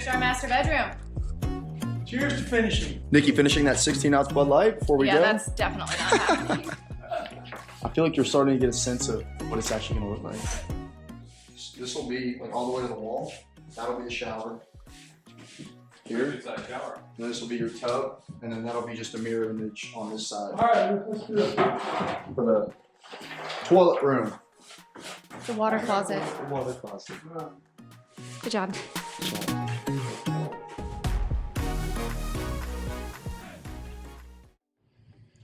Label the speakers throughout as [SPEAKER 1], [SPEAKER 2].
[SPEAKER 1] finished our master bedroom.
[SPEAKER 2] Cheers to finishing.
[SPEAKER 3] Nikki finishing that 16-ounce Bud Light before we go?
[SPEAKER 1] Yeah, that's definitely not happening.
[SPEAKER 3] I feel like you're starting to get a sense of what it's actually gonna look like. This will be like all the way to the wall. That'll be the shower. Here.
[SPEAKER 2] Inside shower.
[SPEAKER 3] And this will be your tub, and then that'll be just a mirror image on this side.
[SPEAKER 2] All right, let's do it.
[SPEAKER 3] For the toilet room.
[SPEAKER 1] The water closet.
[SPEAKER 3] Water closet.
[SPEAKER 1] Good job.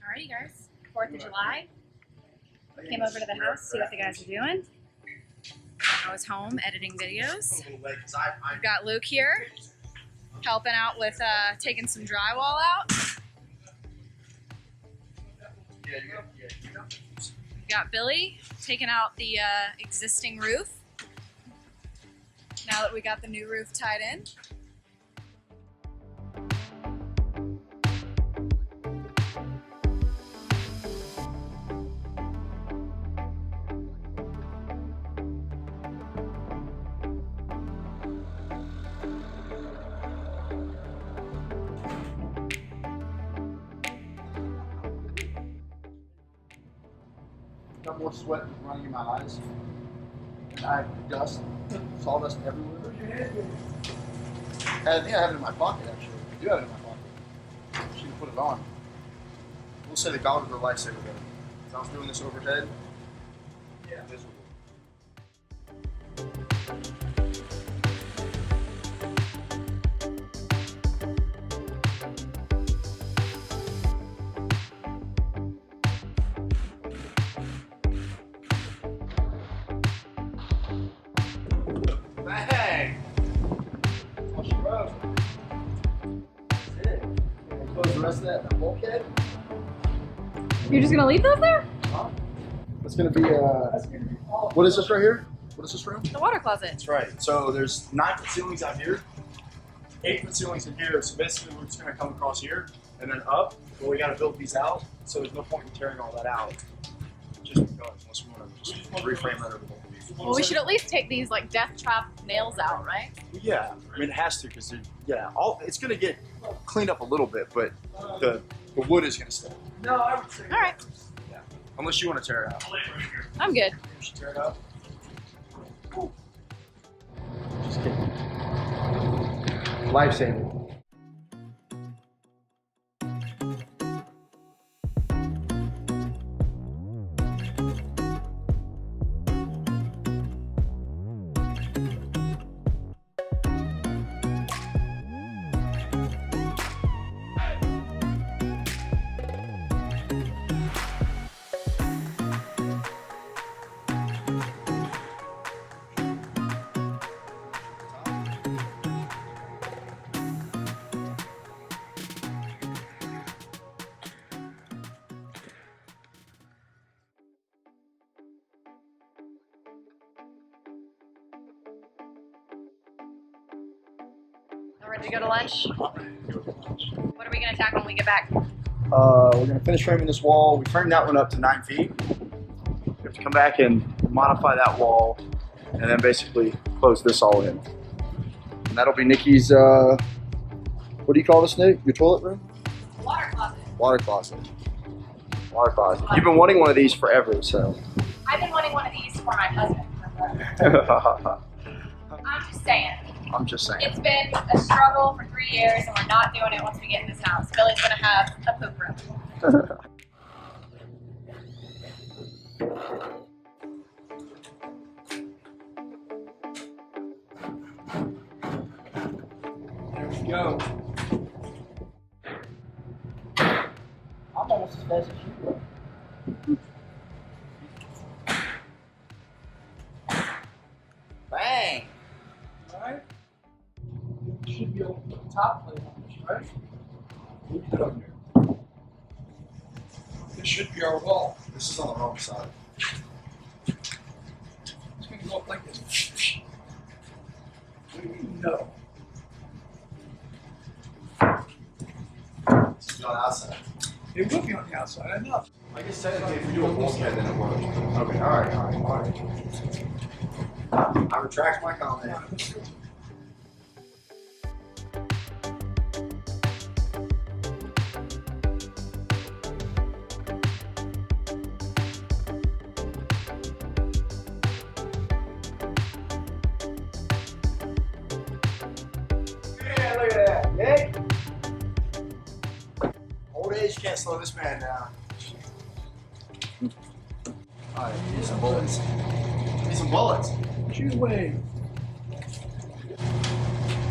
[SPEAKER 1] Alright, you guys. 4th of July. Came over to the house, see what the guys are doing. I was home editing videos. We've got Luke here, helping out with taking some drywall out. We've got Billy taking out the existing roof. Now that we got the new roof tied in.
[SPEAKER 3] Got more sweat running in my eyes. And I have dust, sawdust everywhere. I think I have it in my pocket actually. I do have it in my pocket. She can put it on. We'll say the goggles are lifesaver though. So I was doing this overhead. Yeah, miserable. Bang! That's what she wrote. That's it. And close the rest of that in the bulkhead.
[SPEAKER 1] You're just gonna leave those there?
[SPEAKER 3] Huh? It's gonna be what is this right here? What is this room?
[SPEAKER 1] The water closet.
[SPEAKER 3] That's right. So there's 9-foot ceilings out here, 8-foot ceilings in here. So basically we're just gonna come across here and then up, but we gotta build these out. So there's no point in tearing all that out. Just because unless we wanna just reframe that over there.
[SPEAKER 1] Well, we should at least take these like death trap nails out, right?
[SPEAKER 3] Yeah, I mean it has to because it's gonna get cleaned up a little bit, but the wood is gonna stay.
[SPEAKER 2] No, I would say.
[SPEAKER 1] All right.
[SPEAKER 3] Yeah, unless you want to tear it out.
[SPEAKER 1] I'm good.
[SPEAKER 3] You should tear it out. Ooh. Just kidding. Lifesaver.
[SPEAKER 1] Ready to go to lunch? What are we gonna tackle when we get back?
[SPEAKER 3] We're gonna finish framing this wall. We framed that one up to 9 feet. We have to come back and modify that wall, and then basically close this all in. And that'll be Nikki's. What do you call this, Nick? Your toilet room?
[SPEAKER 1] Water closet.
[SPEAKER 3] Water closet. Water closet. You've been wanting one of these forever, so.
[SPEAKER 1] I've been wanting one of these for my husband. I'm just saying.
[SPEAKER 3] I'm just saying.
[SPEAKER 1] It's been a struggle for 3 years, and we're not doing it once we get in this house. Billy's gonna have a poop room.
[SPEAKER 2] There we go.
[SPEAKER 3] I'm almost as fast as you are. Bang!
[SPEAKER 2] Alright. Should be able to put the top plate on this, right? Look at it up here. This should be our wall.
[SPEAKER 3] This is on the wrong side.
[SPEAKER 2] It's gonna go up like this. What do you mean, no?
[SPEAKER 3] This is on the outside.
[SPEAKER 2] It will be on the outside, I know.
[SPEAKER 3] I guess technically if we do a bulkhead then it works. Okay, alright. I retract my comment. can't slow this man down. Alright, need some bullets. Need some bullets.
[SPEAKER 2] Shoot away.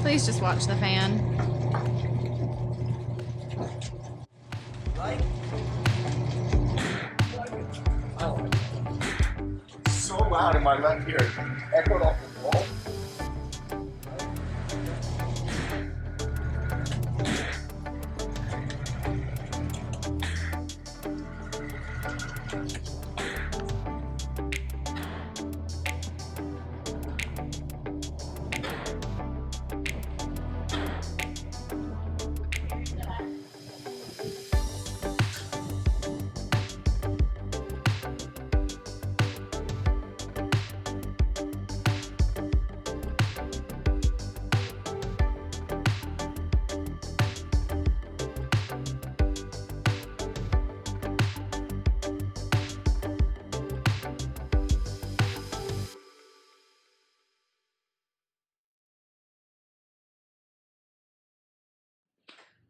[SPEAKER 1] Please just watch the fan.
[SPEAKER 3] Like? I like it. So loud in my left ear. Echoed off the wall.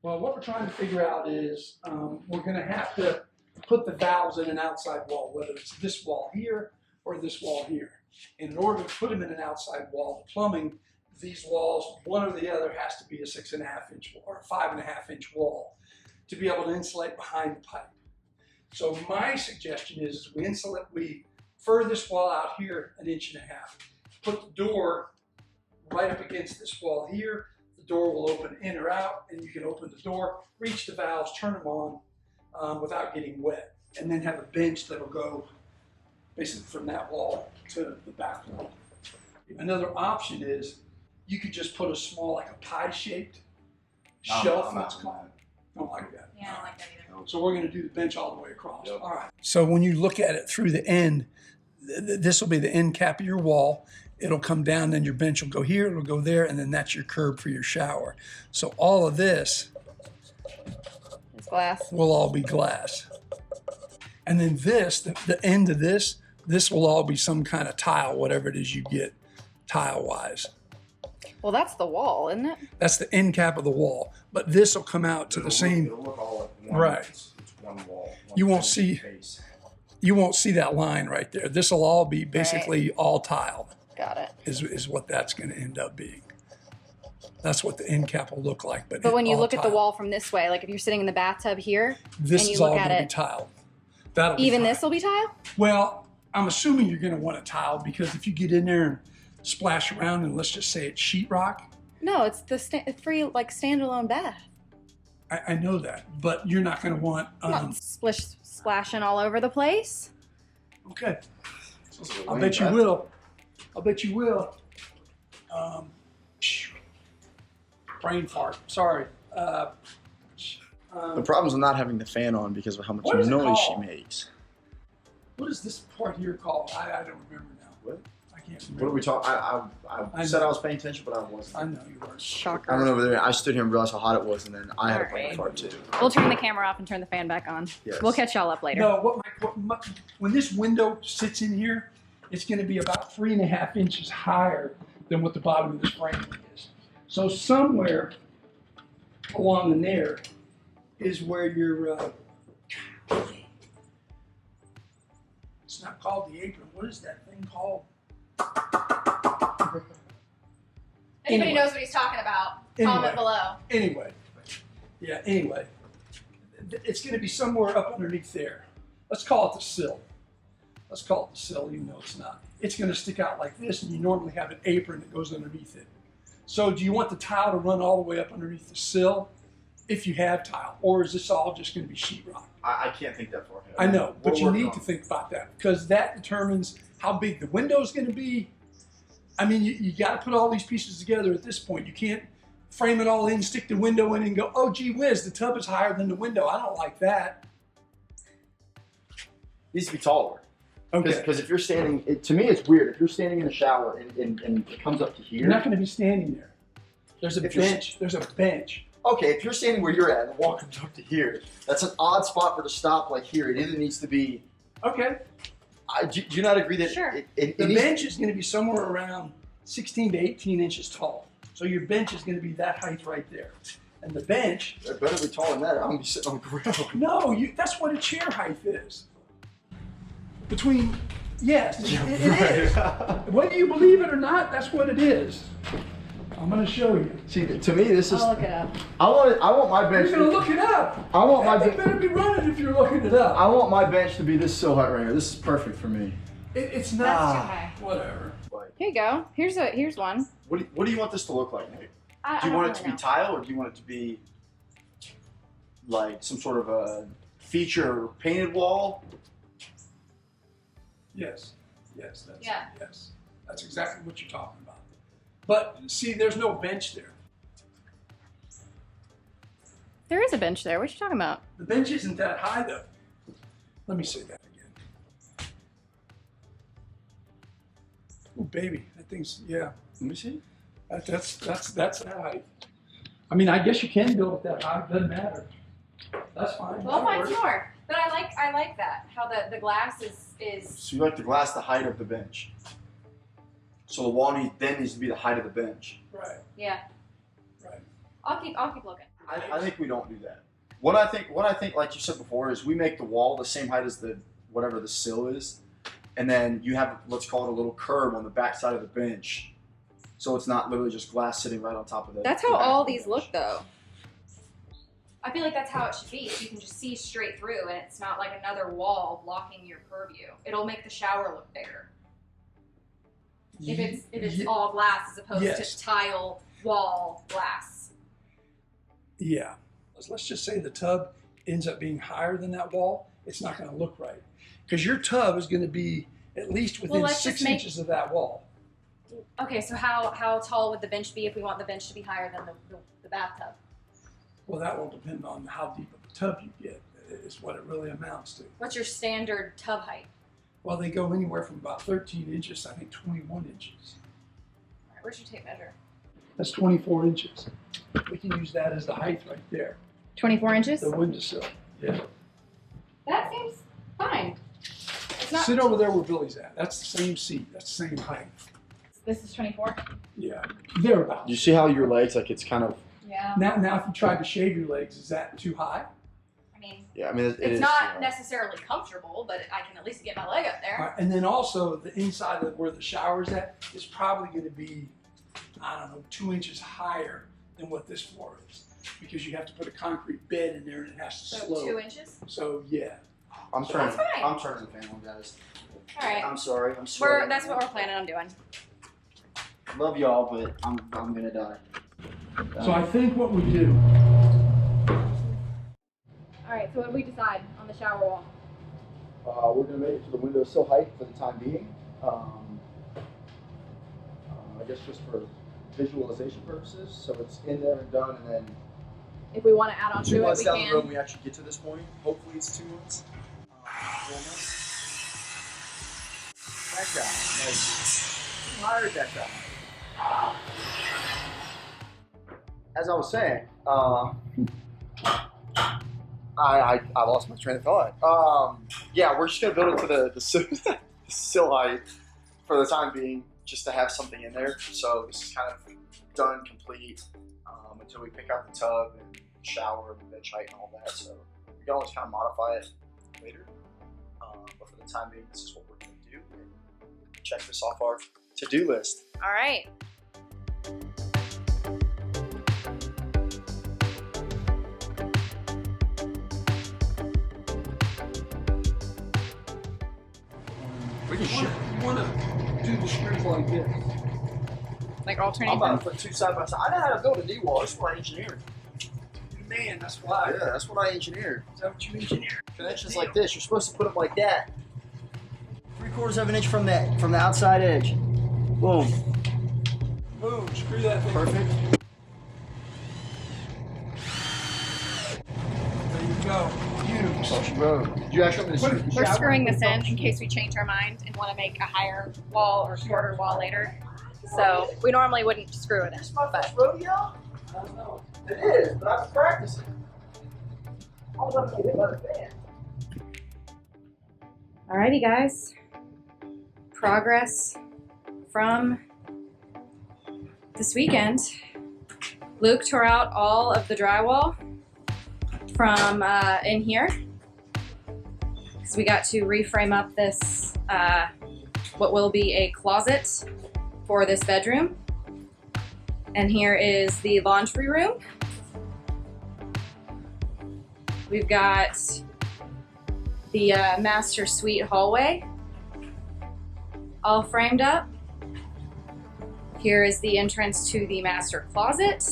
[SPEAKER 2] Well, what we're trying to figure out is we're going to have to put the valves in an outside wall, whether it's this wall here or this wall here. And in order to put them in an outside wall, the plumbing, these walls, one or the other, has to be a 6.5 inch wall or a 5.5 inch wall to be able to insulate behind the pipe. So my suggestion is we fur this wall out here 1.5 inches, put the door right up against this wall here. The door will open in or out, and you can open the door, reach the valves, turn them on without getting wet, and then have a bench that'll go basically from that wall to the back wall. Another option is you could just put a small, like a pie-shaped shelf. That's called. Don't like that.
[SPEAKER 1] Yeah, I don't like that either.
[SPEAKER 2] So we're going to do the bench all the way across.
[SPEAKER 3] Yep.
[SPEAKER 2] All right. So when you look at it through the end, this will be the end cap of your wall. It'll come down, then your bench will go here, it'll go there, and then that's your curb for your shower. So all of this
[SPEAKER 1] It's glass.
[SPEAKER 2] will all be glass. And then this, the end of this will all be some kind of tile, whatever it is you get tile-wise.
[SPEAKER 1] Well, that's the wall, isn't it?
[SPEAKER 2] That's the end cap of the wall. But this will come out to the same.
[SPEAKER 3] It'll look all like one.
[SPEAKER 2] Right.
[SPEAKER 3] It's one wall.
[SPEAKER 2] You won't see-
[SPEAKER 3] Face.
[SPEAKER 2] You won't see that line right there. This will all be basically all tile.
[SPEAKER 1] Got it.
[SPEAKER 2] Is what that's going to end up being. That's what the end cap will look like.
[SPEAKER 1] But when you
[SPEAKER 2] all
[SPEAKER 1] look at the
[SPEAKER 2] tile.
[SPEAKER 1] wall from this way, like if you're sitting in the bathtub here,
[SPEAKER 2] This
[SPEAKER 1] and you
[SPEAKER 2] is
[SPEAKER 1] look
[SPEAKER 2] all
[SPEAKER 1] at
[SPEAKER 2] going to be
[SPEAKER 1] it,
[SPEAKER 2] tiled. That'll be
[SPEAKER 1] even
[SPEAKER 2] fine.
[SPEAKER 1] this will be tile?
[SPEAKER 2] Well, I'm assuming you're going to want it tiled because if you get in there and splash around and let's just say it's sheetrock,
[SPEAKER 1] No, it's the free, like, standalone bath.
[SPEAKER 2] I know that, but you're not going to want.
[SPEAKER 1] Not splashing all over the place.
[SPEAKER 2] Okay,
[SPEAKER 3] It's a
[SPEAKER 2] I'll
[SPEAKER 3] lame
[SPEAKER 2] bet you
[SPEAKER 3] bath.
[SPEAKER 2] will. I'll bet you will. Brain fart. Sorry.
[SPEAKER 3] The problem's with not having the fan on because of how much
[SPEAKER 2] What is it
[SPEAKER 3] noise she
[SPEAKER 2] called?
[SPEAKER 3] makes.
[SPEAKER 2] What is this part here called? I don't remember now.
[SPEAKER 3] What?
[SPEAKER 2] I can't
[SPEAKER 3] What
[SPEAKER 2] remember.
[SPEAKER 3] are we talking? I
[SPEAKER 2] I
[SPEAKER 3] said
[SPEAKER 2] know.
[SPEAKER 3] I was paying attention, but I wasn't.
[SPEAKER 2] I know you were.
[SPEAKER 1] Shocker.
[SPEAKER 3] I went over there. I stood here and realized how hot it was, and then I had a brain
[SPEAKER 1] Alright.
[SPEAKER 3] fart too.
[SPEAKER 1] We'll turn the camera off and turn the fan back on.
[SPEAKER 3] Yes.
[SPEAKER 1] We'll catch y'all up later.
[SPEAKER 2] No, when this window sits in here, it's going to be about 3.5 inches higher than what the bottom of this frame is. So somewhere along in there is where your, it's not called the apron. What is that thing called?
[SPEAKER 1] Anybody
[SPEAKER 2] Anyway.
[SPEAKER 1] knows what he's talking about,
[SPEAKER 2] Anyway.
[SPEAKER 1] comment below.
[SPEAKER 2] Anyway, it's going to be somewhere up underneath there. Let's call it the sill. Let's call it the sill, even though it's not. It's going to stick out like this, and you normally have an apron that goes underneath it. So do you want the tile to run all the way up underneath the sill, if you have tile, or is this all just going to be sheetrock?
[SPEAKER 3] I can't think that far ahead.
[SPEAKER 2] I know, but
[SPEAKER 3] We're
[SPEAKER 2] you
[SPEAKER 3] working
[SPEAKER 2] need
[SPEAKER 3] on
[SPEAKER 2] to
[SPEAKER 3] it.
[SPEAKER 2] think about that because that determines how big the window is going to be. I mean, you got to put all these pieces together at this point. You can't frame it all in, stick the window in, and go, oh, gee whiz, the tub is higher than the window. I don't like that.
[SPEAKER 3] needs to be taller.
[SPEAKER 2] Okay.
[SPEAKER 3] Because if you're standing, to me it's weird. If you're standing in the shower and it comes up to here.
[SPEAKER 2] You're not going to be standing there. There's a
[SPEAKER 3] If you're-
[SPEAKER 2] bench. There's a bench.
[SPEAKER 3] Okay, if you're standing where you're at and the wall comes up to here, that's an odd spot for it to stop like here. It either needs to be.
[SPEAKER 2] Okay.
[SPEAKER 3] Do you not agree that
[SPEAKER 1] Sure.
[SPEAKER 3] it
[SPEAKER 2] The
[SPEAKER 3] needs-
[SPEAKER 2] bench is going to be somewhere around 16 to 18 inches tall. So your bench is going to be that height right there. And the bench,
[SPEAKER 3] It better be taller than that. I'm gonna be sitting on the ground.
[SPEAKER 2] no, that's what a chair height is. Between, yes, it is. Whether you believe it or not, that's what it is. I'm gonna show you.
[SPEAKER 3] See, to me, this is.
[SPEAKER 1] I'll look it up.
[SPEAKER 3] I want my bench.
[SPEAKER 2] You're gonna look it up.
[SPEAKER 3] I want my.
[SPEAKER 2] That thing better be running if you're looking it up.
[SPEAKER 3] I want my bench to be this sill height right here. This is perfect for me.
[SPEAKER 2] It's
[SPEAKER 1] That's
[SPEAKER 2] not.
[SPEAKER 1] too high.
[SPEAKER 2] Whatever.
[SPEAKER 1] Here you go. Here's one.
[SPEAKER 3] What do you want this to look like, Nick?
[SPEAKER 1] I
[SPEAKER 3] Do you
[SPEAKER 1] don't
[SPEAKER 3] want it to
[SPEAKER 1] really
[SPEAKER 3] be
[SPEAKER 1] know.
[SPEAKER 3] tile, or do you want it to be like some sort of a feature painted wall?
[SPEAKER 2] Yes. Yes. That's,
[SPEAKER 1] Yeah.
[SPEAKER 2] Yes. That's exactly what you're talking about. But see, there's no bench there.
[SPEAKER 1] There is a bench there. What are you talking about?
[SPEAKER 2] The bench isn't that high though. Let me say that again. Oh baby, that thing's yeah.
[SPEAKER 3] Let me see.
[SPEAKER 2] That's that height. I mean, I guess you can build it that high. It doesn't matter. That's fine.
[SPEAKER 1] Well, I'll
[SPEAKER 2] That
[SPEAKER 1] find
[SPEAKER 2] works.
[SPEAKER 1] some more. But I like that. How the glass is
[SPEAKER 3] So you like the glass the height of the bench. So the wall needs to be the height of the bench.
[SPEAKER 2] Right.
[SPEAKER 1] yeah.
[SPEAKER 2] Right.
[SPEAKER 1] I'll keep looking.
[SPEAKER 3] I think we don't do that. What I think, like you said before, is we make the wall the same height as the whatever the sill is, and then you have, let's call it, a little curb on the back side of the bench, so it's not literally just glass sitting right on top of the.
[SPEAKER 1] That's
[SPEAKER 3] the
[SPEAKER 1] how
[SPEAKER 3] back
[SPEAKER 1] all
[SPEAKER 3] of the
[SPEAKER 1] these
[SPEAKER 3] bench.
[SPEAKER 1] look, though. I feel like that's how it should be. So you can just see straight through, and it's not like another wall blocking your purview. It'll make the shower look bigger if it's
[SPEAKER 2] Ye-
[SPEAKER 1] all glass as opposed
[SPEAKER 2] Yes.
[SPEAKER 1] to tile wall glass.
[SPEAKER 2] Yeah. Let's just say the tub ends up being higher than that wall. It's not going to look right because your tub is going to be at least within
[SPEAKER 1] let's
[SPEAKER 2] 6
[SPEAKER 1] just make-
[SPEAKER 2] inches of that wall.
[SPEAKER 1] Okay, so how tall would the bench be if we want the bench to be higher than the bathtub?
[SPEAKER 2] Well, that will depend on how deep of a tub you get. Is what it really amounts to.
[SPEAKER 1] What's your standard tub height?
[SPEAKER 2] Well, they go anywhere from about 13 inches, I think 21 inches.
[SPEAKER 1] All right, where's your tape measure?
[SPEAKER 2] That's 24 inches. We can use that as the height right there.
[SPEAKER 1] 24 inches?
[SPEAKER 2] The windowsill. Yeah.
[SPEAKER 1] That seems fine. It's not.
[SPEAKER 2] Sit over there where Billy's at. That's the same seat. That's the same height.
[SPEAKER 1] This is 24?
[SPEAKER 2] Yeah. Thereabouts.
[SPEAKER 3] You see how your legs, like, it's kind of.
[SPEAKER 1] Yeah.
[SPEAKER 2] Now, if you tried to shave your legs, is that too high?
[SPEAKER 1] I mean,
[SPEAKER 3] Yeah, I mean it
[SPEAKER 1] it's
[SPEAKER 3] is,
[SPEAKER 1] not necessarily comfortable, but I can at least get my leg up there.
[SPEAKER 2] And then also the inside of where the shower's at is probably going to be, I don't know, 2 inches higher than what this floor is because you have to put a concrete bed in there and it has to
[SPEAKER 1] So
[SPEAKER 2] slope.
[SPEAKER 1] 2 inches?
[SPEAKER 2] So yeah.
[SPEAKER 3] I'm turning.
[SPEAKER 1] That's fine.
[SPEAKER 3] I'm turning the fan on, guys.
[SPEAKER 1] All right.
[SPEAKER 3] I'm sorry. I'm sorry.
[SPEAKER 1] That's what we're planning on doing.
[SPEAKER 3] Love y'all, but I'm gonna die.
[SPEAKER 2] So I think what we do.
[SPEAKER 1] All right, so what do we decide on the shower wall?
[SPEAKER 3] We're gonna make it to the windowsill height for the time being. I guess just for visualization purposes, so it's in there and done, and then
[SPEAKER 1] If we want to add on
[SPEAKER 3] 2
[SPEAKER 1] to it,
[SPEAKER 3] months
[SPEAKER 1] we
[SPEAKER 3] down the road,
[SPEAKER 1] can.
[SPEAKER 3] we actually get to this point. Hopefully, it's 2 months. 4 months. That guy, like, hired that guy. As I was saying, I lost my train of thought. Yeah, we're just gonna build it to the sill height for the time being, just to have something in there. So this is kind of done, complete, until we pick out the tub and shower and bench height and all that. So we can always kind of modify it later. But for the time being, this is what we're gonna do. And check this off our to-do list.
[SPEAKER 1] All right.
[SPEAKER 3] We can ship.
[SPEAKER 2] You want to do the screws like this.
[SPEAKER 1] Like
[SPEAKER 3] I'm
[SPEAKER 1] alternate.
[SPEAKER 3] about to put two side by side. I know how to build a knee wall. That's what I engineered.
[SPEAKER 2] Man, that's why.
[SPEAKER 3] Yeah, that's what I engineered.
[SPEAKER 2] Is that what you engineered?
[SPEAKER 3] Connections like this, you're supposed to put them like that. 3/4 of an inch from the outside edge. Boom.
[SPEAKER 2] Boom, screw that thing.
[SPEAKER 3] Perfect.
[SPEAKER 2] There you go. Beautiful.
[SPEAKER 3] Such road. Did you actually want me to
[SPEAKER 1] We're screwing this in case we change our mind and want to make a higher wall or shorter wall later. So we normally wouldn't screw it in, but
[SPEAKER 3] rodeo? I don't know. It is, but I've been practicing. I was up to get hit by the fan.
[SPEAKER 1] alrighty, guys. Progress from this weekend. Luke tore out all of the drywall from in here because we got to reframe up this, what will be a closet for this bedroom. And here is the laundry room. We've got the master suite hallway all framed up. Here is the entrance to the master closet.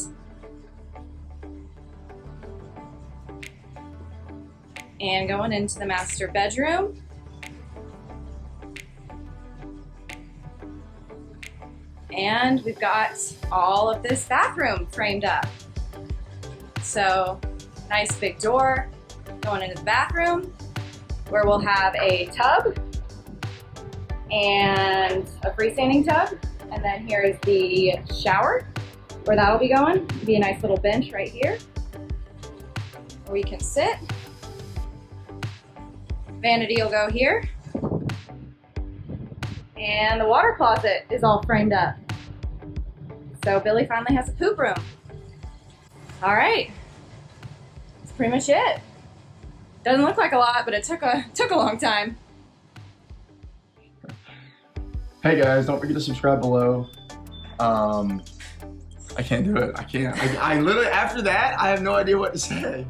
[SPEAKER 1] And going into the master bedroom. And we've got all of this bathroom framed up. So nice big door going into the bathroom where we'll have a tub and a freestanding tub. And then here is the shower where that'll be going. Be a nice little bench right here where we can sit. Vanity will go here. And the water closet is all framed up. So Billy finally has a poop room. All right, that's pretty much it. Doesn't look like a lot, but it took a long time.
[SPEAKER 3] Hey guys, don't forget to subscribe below. I can't do it. I can't. I literally, after that, I have no idea what to say.